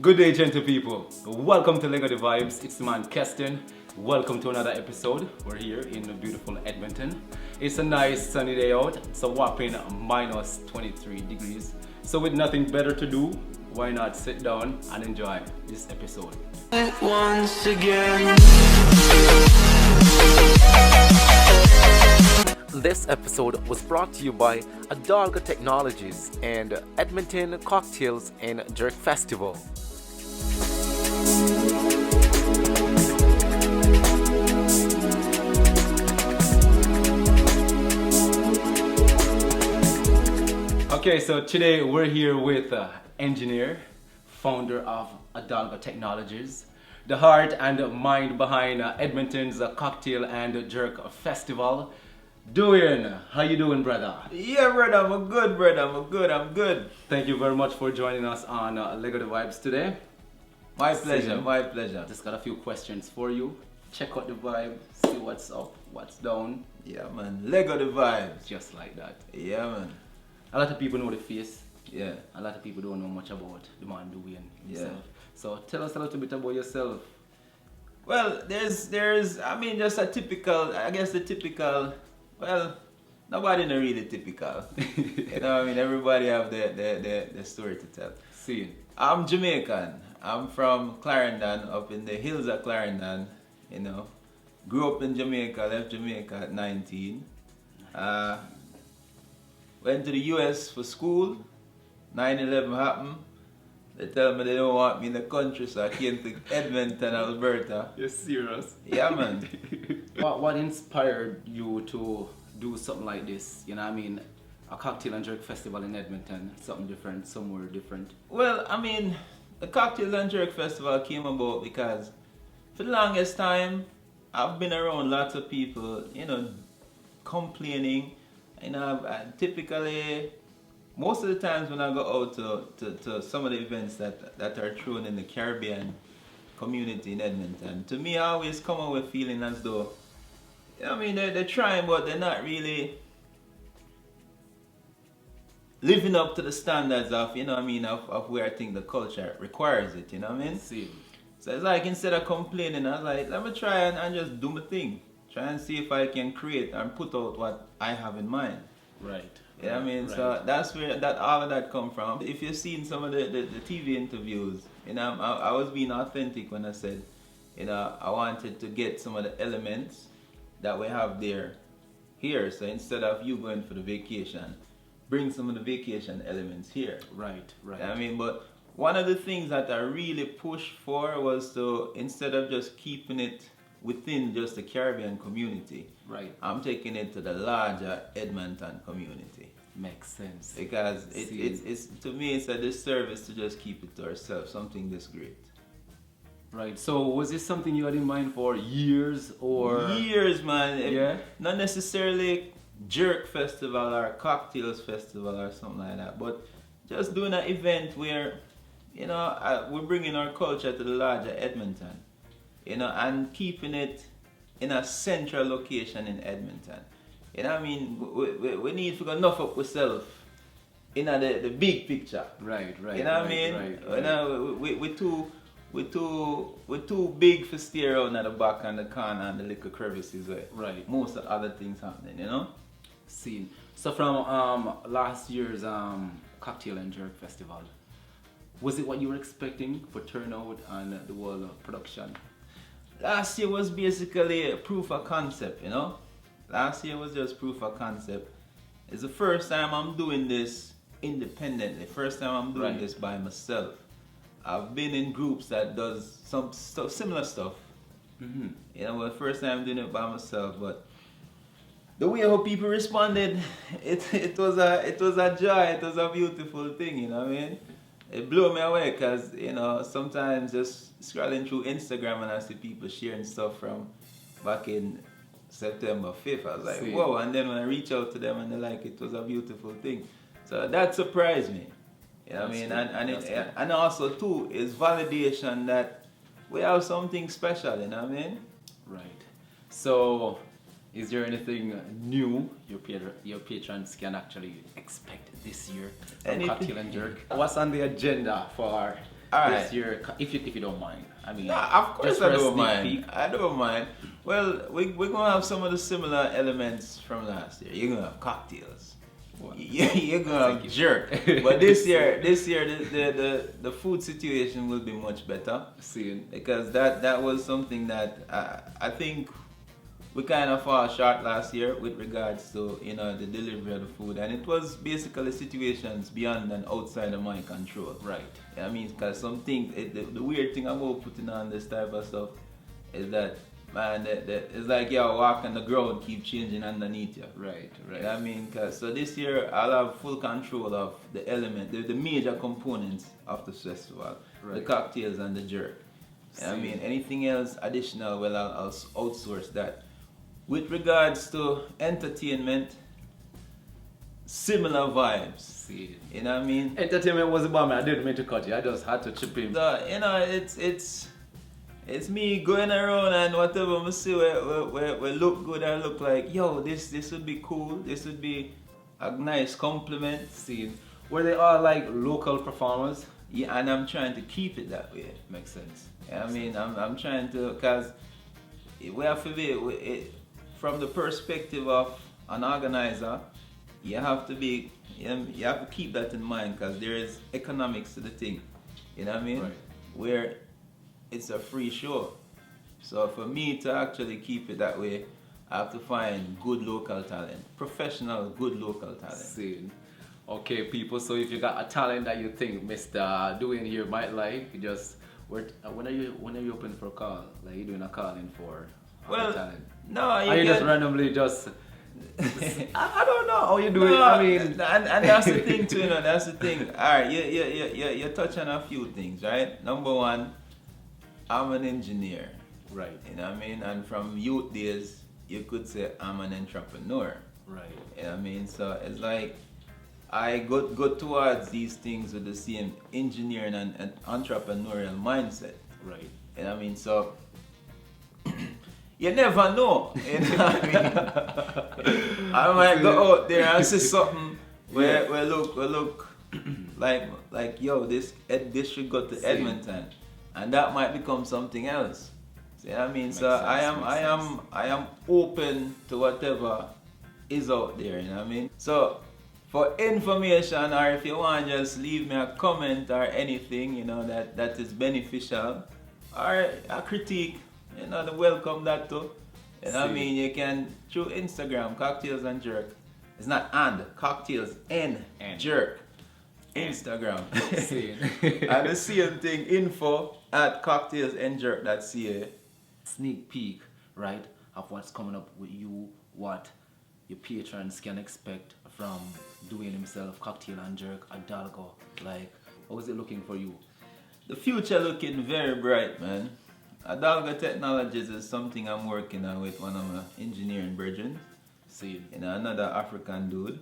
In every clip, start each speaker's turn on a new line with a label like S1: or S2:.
S1: Good day, gentle people. Welcome to Leggo Di Vybz. It's the man Keston. Welcome to another episode. We're here in beautiful Edmonton. It's a nice sunny day out. It's a whopping minus 23 degrees. So with nothing better to do, why not sit down and enjoy this episode?
S2: Once again.
S3: This episode was brought to you by Adalgo Technologies and Edmonton Cocktails and Jerk Festival.
S1: Okay, so today we're here with engineer, founder of Adalgo Technologies, the heart and mind behind Edmonton's Cocktail and Jerk Festival. Dwayne, how you doing, brother?
S4: Yeah, brother, I'm good, brother. I'm good.
S1: Thank you very much for joining us on Leggo Di Vybz today.
S4: My pleasure.
S1: Just got a few questions for you. Check out the vibe, see what's up, what's down.
S4: Yeah, man. Leggo Di Vybz.
S1: Just like that.
S4: Yeah, man.
S1: A lot of people know the face.
S4: Yeah.
S1: A lot of people don't know much about the man Dwayne himself.
S4: Yeah.
S1: So tell us a little bit about yourself.
S4: Well, there's, just a typical, well, nobody not really typical. You know what I mean? Everybody have their story to tell.
S1: See.
S4: I'm Jamaican. I'm from Clarendon, up in the hills of Clarendon, you know. Grew up in Jamaica, left Jamaica at 19. Went to the US for school. 9/11 happened. They tell me they don't want me in the country, so I came to Edmonton, Alberta.
S1: You're serious?
S4: Yeah, man.
S1: What inspired you to do something like this? You know what I mean? A cocktail and jerk festival in Edmonton, something different, somewhere different.
S4: Well, I mean, the Cocktail and Jerk Festival came about because for the longest time, I've been around lots of people, you know, complaining. You know, typically, most of the times when I go out to some of the events that are thrown in the Caribbean community in Edmonton, to me, I always come away feeling as though, I mean, they're trying, but they're not really living up to the standards of, you know what I mean, of where I think the culture requires it, you know what I mean?
S1: See.
S4: So it's like, instead of complaining, I was like, let me try and just do my thing. Try and see if I can create and put out what I have in mind.
S1: Right.
S4: You know what I mean?
S1: Right.
S4: So that's where all of that come from. If you've seen some of the TV interviews, you know, I was being authentic when I said, you know, I wanted to get some of the elements that we have here. So instead of you going for the vacation, bring some of the vacation elements here.
S1: Right.
S4: You know what I mean? But one of the things that I really pushed for was to, instead of just keeping it within just the Caribbean community,
S1: Right.
S4: I'm taking it to the larger Edmonton community.
S1: Makes sense.
S4: Because it's to me, it's a disservice to just keep it to ourselves, something this great.
S1: Right. So was this something you had in mind for years or?
S4: Years, man.
S1: Yeah.
S4: Not necessarily jerk festival or cocktails festival or something like that, but just doing an event where, you know, we're bringing our culture to the larger Edmonton, you know, and keeping it in a central location in Edmonton. You know what I mean? We need to go enough up ourselves in the big picture.
S1: Right.
S4: You know what I mean?
S1: Right.
S4: You know, we're too big for steer out at the back and the corner and the little crevices where
S1: Right.
S4: most of the other things happening, you know?
S1: Scene. So from last year's Cocktail and Jerk Festival, was it what you were expecting for turnout and the whole production?
S4: Last year was basically a proof of concept, you know? Last year was just proof of concept. It's the first time I'm doing this independently. First time I'm doing
S1: Right.
S4: this by myself. I've been in groups that does some stuff, similar stuff.
S1: Mm-hmm.
S4: You know, the first time I'm doing it by myself, but the way how people responded, it was a joy, it was a beautiful thing, you know what I mean? It blew me away because, you know, sometimes just scrolling through Instagram and I see people sharing stuff from back in September 5th. I was like, whoa, and then when I reach out to them and they're like, it was a beautiful thing. So that surprised me. You know what I mean? And also too, is validation that we have something special, you know what I mean?
S1: Right. So Is there anything new your patrons can actually expect this year from Cocktail and Jerk? What's on the agenda for
S4: Alright.
S1: this year, if you don't mind. I mean,
S4: Nah, of course
S1: just
S4: I
S1: for a
S4: don't
S1: sneak
S4: mind.
S1: peek.
S4: I don't mind. Well, we're gonna have some of the similar elements from last year. You're gonna have cocktails.
S1: What?
S4: You're gonna have
S1: Thank you.
S4: jerk. But this year, the food situation will be much better.
S1: Seeing.
S4: Because that was something that I think we kind of fall short last year with regards to the delivery of the food, and it was basically situations beyond and outside of my control.
S1: Right.
S4: I mean, because the weird thing about putting on this type of stuff is that, man, it's like you walk on the ground, keep changing underneath you.
S1: Right.
S4: You know what I mean? So this year I'll have full control of the element, the major components of the festival, the
S1: Right.
S4: cocktails and the jerk. You know what I mean? Anything else additional, well, I'll outsource that. With regards to entertainment, similar vibes.
S1: See.
S4: You know what I mean?
S1: Entertainment was a bomb. I didn't mean to cut you. I just had to chip in.
S4: It's me going around and whatever I see we look good and look like, yo, this would be cool. This would be a nice compliment.
S1: Seeing. Were they all like local performers?
S4: Yeah, and I'm trying to keep it that way.
S1: Makes sense.
S4: I mean, I'm trying to, because we have to be, from the perspective of an organizer, you have to keep that in mind, because there is economics to the thing. You know what I mean?
S1: Right.
S4: Where it's a free show. So for me to actually keep it that way, I have to find good local talent, professional, good local talent.
S1: Seeing. Okay, people. So if you got a talent that you think Mr. Dwayne here might like, you just when are you open for a call? Like you doing a call in for
S4: Well,
S1: talent?
S4: no,
S1: Are you just randomly just? I don't know how you do it.
S4: No,
S1: I mean,
S4: and that's the thing too. That's the thing. All right, you touch on a few things, right? Number one, I'm an engineer.
S1: right,
S4: You know what I mean? And from youth days, you could say I'm an entrepreneur.
S1: right,
S4: You know what I mean? So it's like I go towards these things with the same engineering and entrepreneurial mindset.
S1: right.
S4: You know what I mean? So you never know. You know what I mean? I might go out there and see something where we look like yo, this should go to Edmonton, and that might become something else. See what I mean?
S1: Makes
S4: So
S1: sense,
S4: I am open to whatever is out there. You know what I mean? So for information, or if you want, just leave me a comment or anything that is beneficial, or a critique. They welcome that too. You know what I mean? You can through Instagram, Cocktails and Jerk. It's not Cocktails and Jerk. Instagram.
S1: Seeing.
S4: And the same thing, info@cocktailsandjerk.ca.
S1: Sneak peek, right, of what's coming up with you, what your patrons can expect from Dwayne himself, Cocktail and Jerk, Adalgo. Like, how is it looking for you?
S4: The future looking very bright, man. Adalgo Technologies is something I'm working on with one of my engineering brethren.
S1: Seeing.
S4: Another African dude.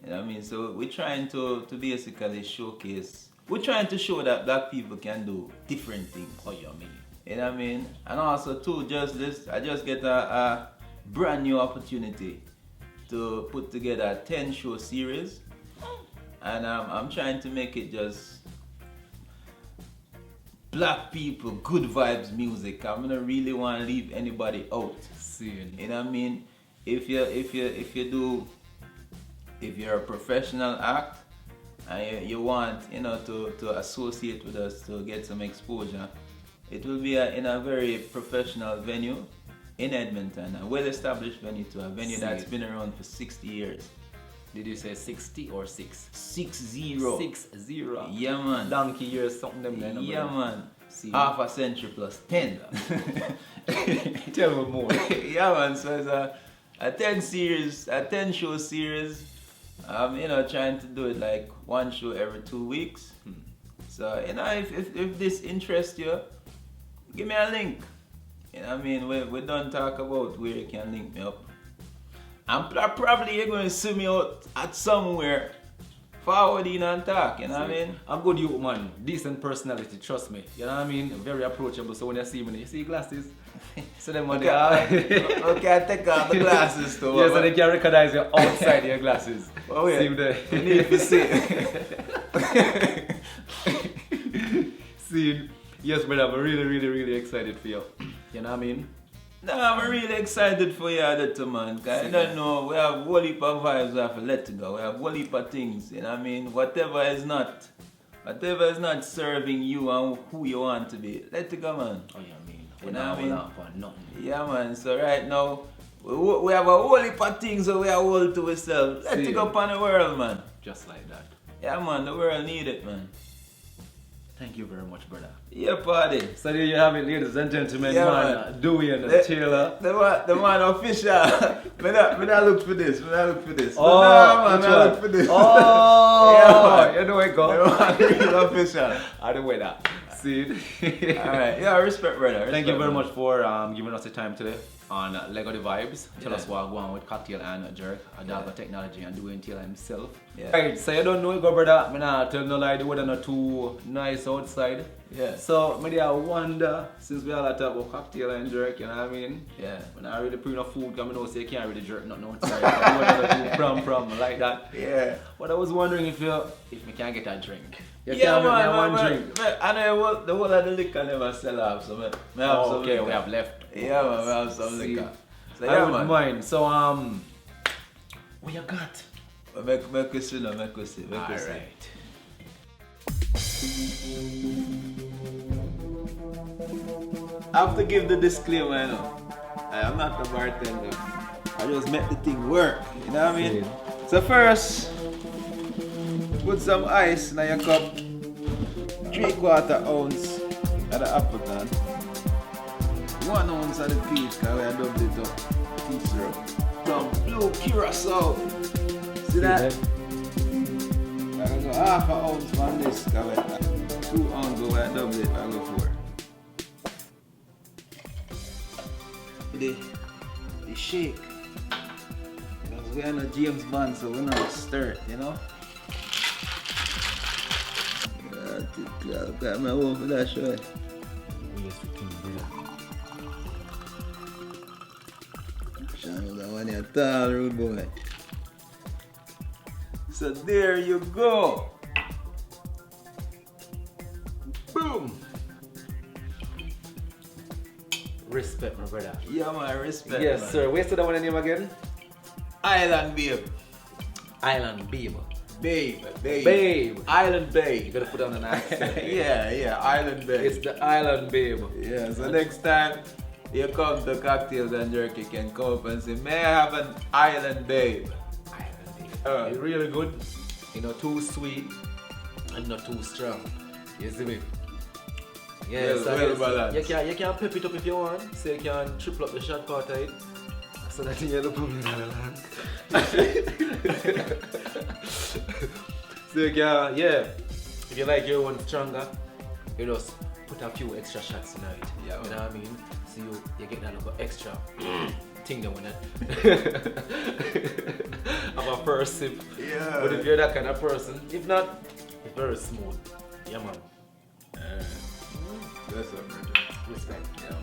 S4: You know what I mean? So we're trying to basically showcase, we're trying to show that black people can do different things.
S1: Oh, you mean?
S4: You know what I mean? And also too, I just get a brand new opportunity to put together a 10-show series. And I'm trying to make it just black people, good vibes music. I'm gonna really want to leave anybody out.
S1: Seeing.
S4: You know what I mean? If you're a professional act and you want to associate with us to get some exposure, it will be in a very professional venue in Edmonton, a well-established venue, to a venue that's been around for 60 years.
S1: Did you say 60 or 6?
S4: 60.
S1: 60.
S4: Yeah, man.
S1: Donkey years, something them there.
S4: Yeah, man.
S1: See.
S4: Half a century plus 10.
S1: Tell me more.
S4: Yeah, man. So it's a 10 show series. Trying to do it like one show every 2 weeks. So if this interests you, give me a link. You know what I mean? We don't talk about where you can link me up. And probably you're going to see me out at somewhere, forward in and talk, you know what I mean?
S1: A good youth man, decent personality, trust me. You know what I mean? Very approachable. So when you see me, you see glasses. So them on the
S4: Okay, I take off the glasses too.
S1: Yeah, so they can recognize you outside your glasses.
S4: Oh yeah,
S1: see them there.
S4: you need to see.
S1: See, yes, brother, I'm really excited for you. You know what I mean?
S4: No, I'm really excited for you, Adalgo, man. Cause I don't know, we have a whole heap of vibes we have to let to go. We have a whole heap of things, you know what I mean? Whatever is not serving you and who you want to be, let it go, man.
S1: Oh, yeah, I mean,
S4: You know what I mean?
S1: for nothing.
S4: Yeah, man. So right now, we have a whole heap of things that we are hold to ourselves. Let it go upon the world, man.
S1: Just like that.
S4: Yeah, man. The world need it, man.
S1: Thank you very much, brother.
S4: Yeah, party.
S1: So there you have it, ladies and gentlemen,
S4: Yeah,
S1: man. Dwayne Taylor.
S4: The man official. Me not look for this.
S1: Oh,
S4: no, man,
S1: which
S4: I
S1: one?
S4: look for this.
S1: Oh,
S4: Yeah, man.
S1: you know it go.
S4: The man real official.
S1: I don't way that. See?
S4: Alright, yeah, respect, brother.
S1: Thank you very
S4: man.
S1: much for giving us the time today on Leggo Di Vybz. Tell us what going on with Cocktail and Jerk, Adalgo Technologies, and Dwayne Taylor himself.
S4: Yeah.
S1: Right, so you don't know it go, brother. I'm not tell no lie, the weather not too nice outside.
S4: Yeah.
S1: So maybe I wonder, since we all talk about Cocktail and Jerk, you know what I mean?
S4: Yeah.
S1: When I really put enough food, because I know say you can't really jerk nothing outside. The weather not too from like that.
S4: Yeah.
S1: But I was wondering if we can get a drink. You
S4: Yeah,
S1: can't make me
S4: man,
S1: one drink.
S4: I know the whole of the liquor never sell off, so I have
S1: Oh,
S4: some
S1: okay,
S4: liquor.
S1: we have left.
S4: Yeah, man, we have some
S1: See,
S4: liquor. So
S1: I
S4: yeah,
S1: wouldn't
S4: man.
S1: mind. So what you got?
S4: Make us see, make us see.
S1: Alright.
S4: I have to give the disclaimer, you know. I'm not a bartender. I just make the thing work, you know what I mean? So first, put some ice in your cup. 3/4 ounce of the Appleton. 1 ounce of the peach, because we have doubled it up. Peach syrup. Some blue curacao. See that? I go 1/2 ounce from this, because we have 2 ounces, we have doubled it, I go 4. The shake. Because we are not James Bond, so we're not stir it, you know? Got my own for that show. Sean, that one you're tall, rude boy. So there you go. Boom.
S1: Respect, my brother.
S4: Yeah, man, respect.
S1: Yes,
S4: man.
S1: sir. Where's the one name again?
S4: Island Babe.
S1: Island Babe.
S4: Babe. Island Babe.
S1: You gotta put on an accent.
S4: Yeah, Island Babe.
S1: It's the Island Babe.
S4: Yeah, so next time you come to Cocktails and Jerk, you can come up and say, may I have an Island Babe?
S1: Island Babe. It's really good. You know, too sweet and not too strong. You see me? Yeah,
S4: well balanced.
S1: You can pep it up if you want. So you can triple up the shot part of it. So that you look in the land. So you can, yeah. If you like your one stronger, you just put a few extra shots in it.
S4: Yeah,
S1: you know what I mean? So you get that little extra thing down it. Have a first sip.
S4: Yeah.
S1: But if you're that kind of person, if not, it's very smooth. Yeah, man.
S4: That's a virgin.
S1: Respect. Yeah.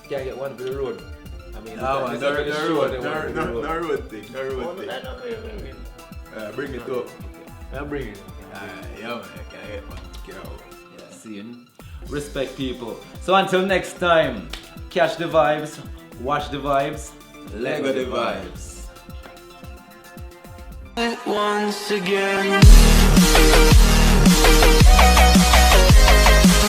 S1: Can't get one for the road. I mean,
S4: No, man,
S1: it's
S4: no
S1: not really sure they want the road.
S4: road thing. No
S1: Oh,
S4: road
S1: no,
S4: thing.
S1: no,
S4: Bring it up.
S1: I'm bringing it.
S4: Yeah, man, I can hit man. Get out.
S1: Yeah, seeing. Respect people. So until next time, catch the vibes, watch the vibes,
S4: Leggo Di Vybz.
S2: Once again.